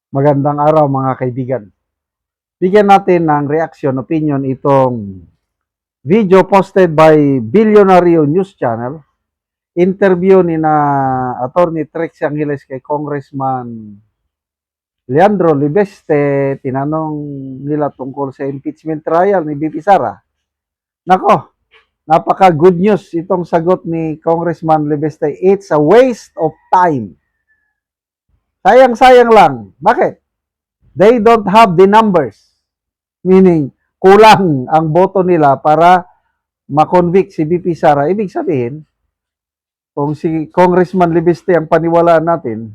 Magandang araw mga kaibigan. Bigyan natin ng reaction, opinion itong video posted by Billionario News Channel. Interview ni na Attorney Trixie Angeles kay Congressman Leandro Libeste. Tinanong nila tungkol sa impeachment trial ni BP Sara. Nako, napaka good news itong sagot ni Congressman Libeste. It's a waste of time. Sayang-sayang lang. Bakit? They don't have the numbers. Meaning, kulang ang boto nila para makonvict si BP Sara. Ibig sabihin, kung si Congressman Libiste ang paniwalaan natin,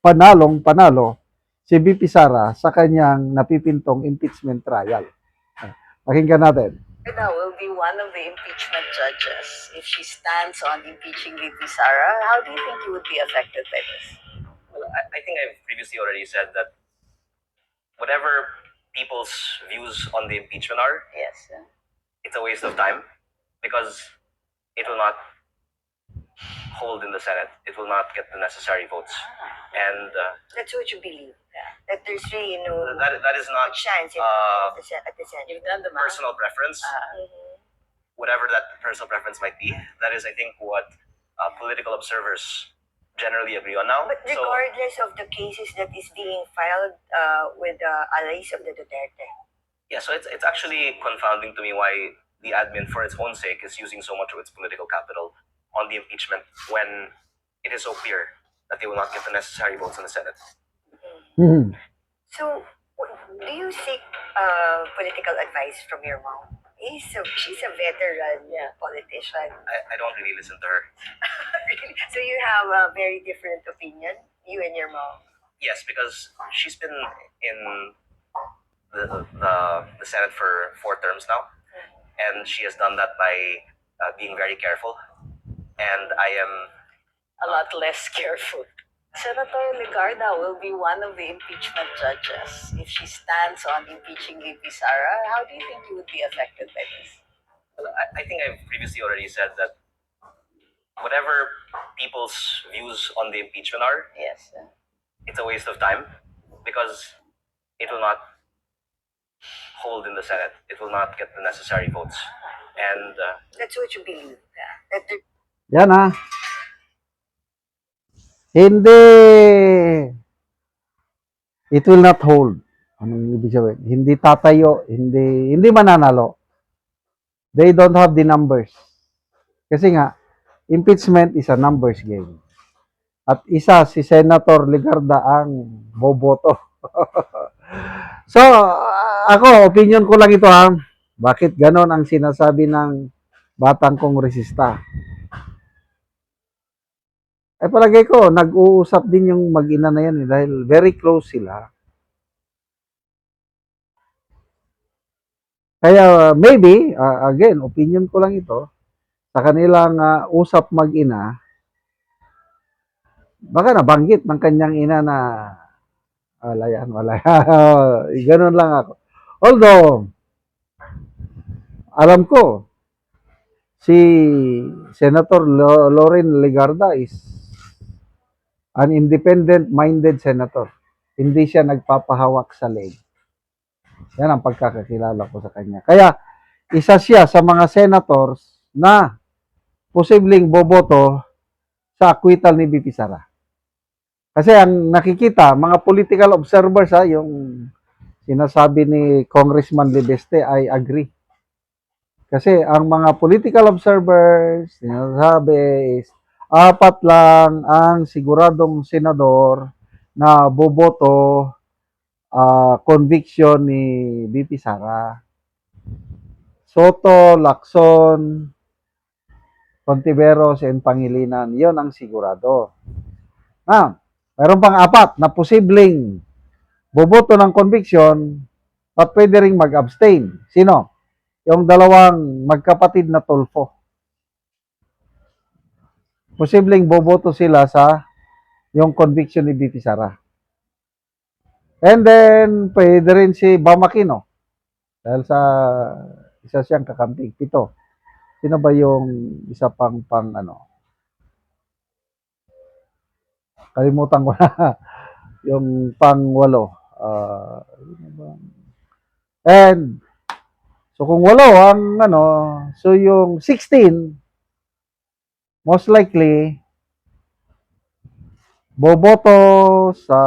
panalo si BP Sara sa kanyang napipintong impeachment trial. Pakinggan natin. Now will be one of the impeachment judges. If she stands on impeaching VP Sara, how do you think you would be affected by this? Well, I think I've previously already said that whatever people's views on the impeachment are, Yes. it's a waste of time because it will not hold in the Senate. It will not get the necessary votes. And That's what you believe. That there's really that is not chance uh, at the Senate. You've done the math. personal preference. Whatever that personal preference might be, that is, I think, what political observers generally agree on now. But regardless of the cases that is being filed with allies of the Duterte. Yeah, so it's actually confounding to me why the admin, for its own sake, is using so much of its political capital on the impeachment when it is so clear that they will not get the necessary votes in the Senate. Hmm. So, do you seek political advice from your mom? She's a veteran politician. I don't really listen to her. So you have a very different opinion, you and your mom? Yes, because she's been in the Senate for 4 terms now, and she has done that by being very careful. And I am A lot less careful. Senator Legarda will be one of the impeachment judges. If she stands on impeaching VP Sara, how do you think you would be affected by this? well, I think I've previously already said that whatever people's views on the impeachment are, Yes. it's a waste of time because it will not hold in the Senate. It will not get the necessary votes. And That's what you believe. That Yan ha. Hindi. It will not hold. Anong ibig sabihin? Hindi tatayo, hindi mananalo. They don't have the numbers. Kasi nga, impeachment is a numbers game. At isa si Senator Legarda ang boboto. So, ako, opinion ko lang ito ha. Bakit ganon ang sinasabi ng batang kongresista? Ay palagay ko, nag-uusap din yung mag-ina na yan dahil very close sila. Kaya maybe, again, opinion ko lang ito, sa kanilang usap mag-ina, baka nabanggit ng kanyang ina na wala yan. Ganun lang ako. Although, alam ko, si Senator Loren Legarda is an independent-minded senator. Hindi siya nagpapahawak sa leg. Yan ang pagkakakilala ko sa kanya. Kaya, isa siya sa mga senators na posibleng boboto sa acquittal ni BP Sara. Kasi ang nakikita, mga political observers, yung sinasabi ni Congressman Libeste, I agree. Kasi ang mga political observers, sinasabi is, 4 lang ang siguradong senador na boboto conviction ni BP Sara. Soto, Lacson, Contiveros, and Pangilinan. Yon ang sigurado. Mayroon pang 4 na posibleng boboto ng conviction at pwede ring mag-abstain. Sino? Yung dalawang magkapatid na Tulfo. Posibleng boboto sila sa yung conviction ni BP Sara. And then, pwede rin si Bamakino. Dahil sa isa siyang kakampi. 7. Sino ba yung isa pang ano? Kalimutan ko na. Yung pang-walo. Yun na ba? And, so kung walo ang ano, so yung 16, most likely, boboto sa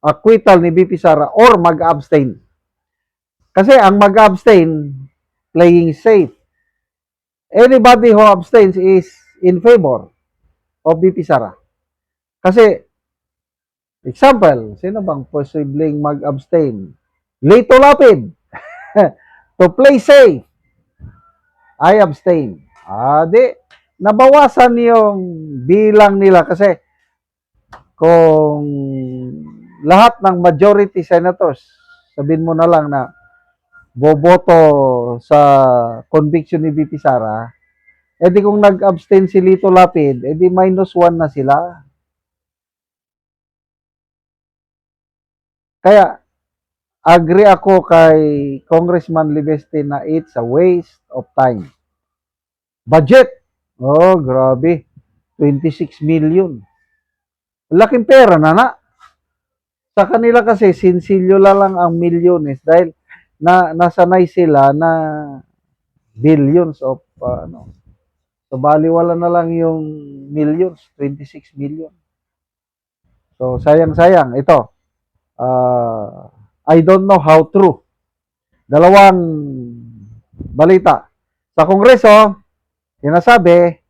acquittal ni BP Sara or mag-abstain. Kasi ang mag-abstain, playing safe. Anybody who abstains is in favor of BP Sara. Kasi, example, sino bang posibleng mag-abstain? Lito Lapid. To play safe, I abstain. Di, nabawasan yung bilang nila kasi kung lahat ng majority senators, sabihin mo na lang na boboto sa conviction ni BP Sara, edi kung nag-abstain si Lito Lapid, edi -1 na sila. Kaya, agree ako kay Congressman Libeste na it's a waste of time. Budget. Oh, grabe. 26 million. Laking pera na. Sa kanila kasi, sinsilyo lang ang milyones dahil nasanay sila na billions of So, baliwala na lang yung millions, 26 million. So, sayang-sayang. Ito, I don't know how true. Dalawang balita. Sa Kongreso, sinasabi,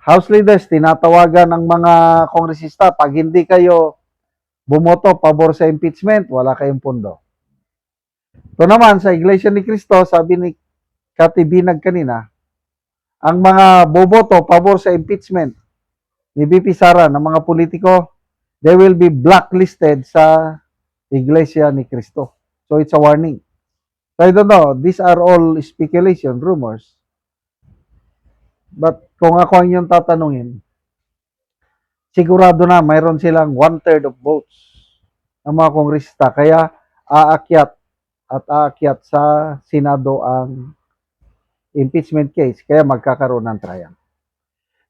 House leaders, tinatawagan ng mga kongresista, pag hindi kayo bumoto pabor sa impeachment, wala kayong pundo. Ito naman, sa Iglesia ni Cristo, sabi ni Kati Binag kanina, ang mga boboto pabor sa impeachment ni BP Sara ng mga politiko, they will be blacklisted sa Iglesia ni Cristo. So it's a warning. So I don't know, these are all speculation, rumors. But kung ako ang inyong tatanungin, sigurado na mayroon silang 1/3 of votes ng mga kongresista. Kaya aakyat sa Senado ang impeachment case. Kaya magkakaroon ng trial.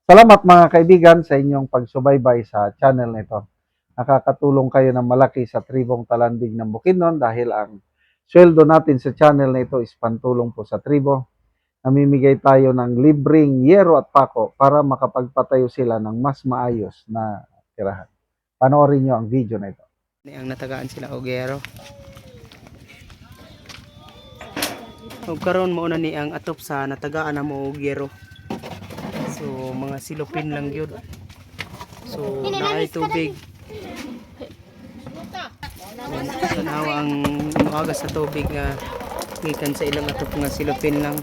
Salamat mga kaibigan sa inyong pagsubaybay sa channel nito. Nakakatulong kayo ng malaki sa tribong Talandig ng Bukidnon dahil ang sweldo natin sa channel na ito is pantulong po sa tribo. Namimigay tayo ng libreng yero at pako para makapagpatayo sila ng mas maayos na tirahan. Panoorin nyo ang video na ito. Ang natagaan sila Ogero. Ug karon mo na ni ang atop sa natagaan na mo Ogero. So mga silupin lang yun. So naay tubig. Tanawa ang maaga sa tubig nga gikan sa ilang atop nga silupin lang.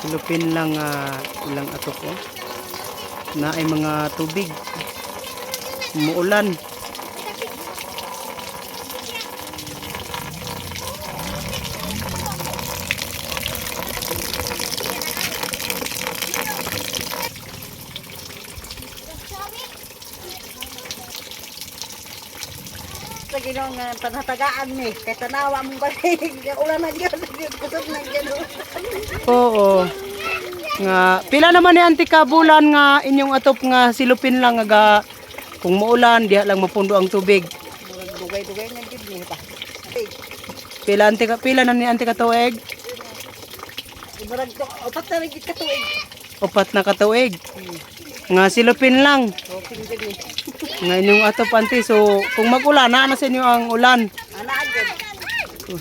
Silupin lang ilang atop na ay mga tubig umuulan. Sa ginong panatagaan ni kay tanawa mong balik ulan na gyud kusog na gyud. Oo. Nga pila naman ni anti ka bulan nga inyong atop nga silupin lang nga kung muulan diha lang mapundo ang tubig. Dugay-dugay na gyud ni ta. Pila na ni anti ka tuig? Ibarag to upat na gyud ka tuig. 4 na ka tuig. Nga silupin lang. Okay gyud ni. Nga inyong atop anti so kung mag-ulan na sa inyo ang ulan. Ana gyud.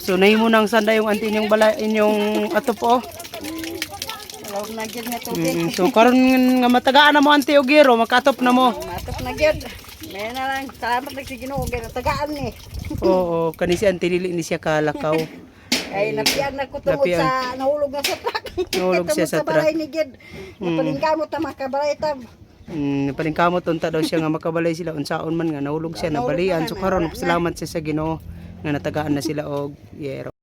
So nahimo nang sanda yung anti inyong inyong atop Wala na gyud nga tubig. So karon nga matagaan na mo anti Ogero makatop na mo. Matop na gyud. May na lang salamat na si Ginoo kay natagaan ni. Oo, kani si anti dili ni siya kalakaw. Ay napian na ko tungod Napian. sa nahulog na sa truck. Nahulog siya sa Tungod balay ni gyud. Napalingkamot ta makabalay ta. Palingkamot unta daw siya nga makabalay sila unsaon man nga nahulog siya nabalian. So karon salamat siya sa Ginoo nga natagaan na sila og yero.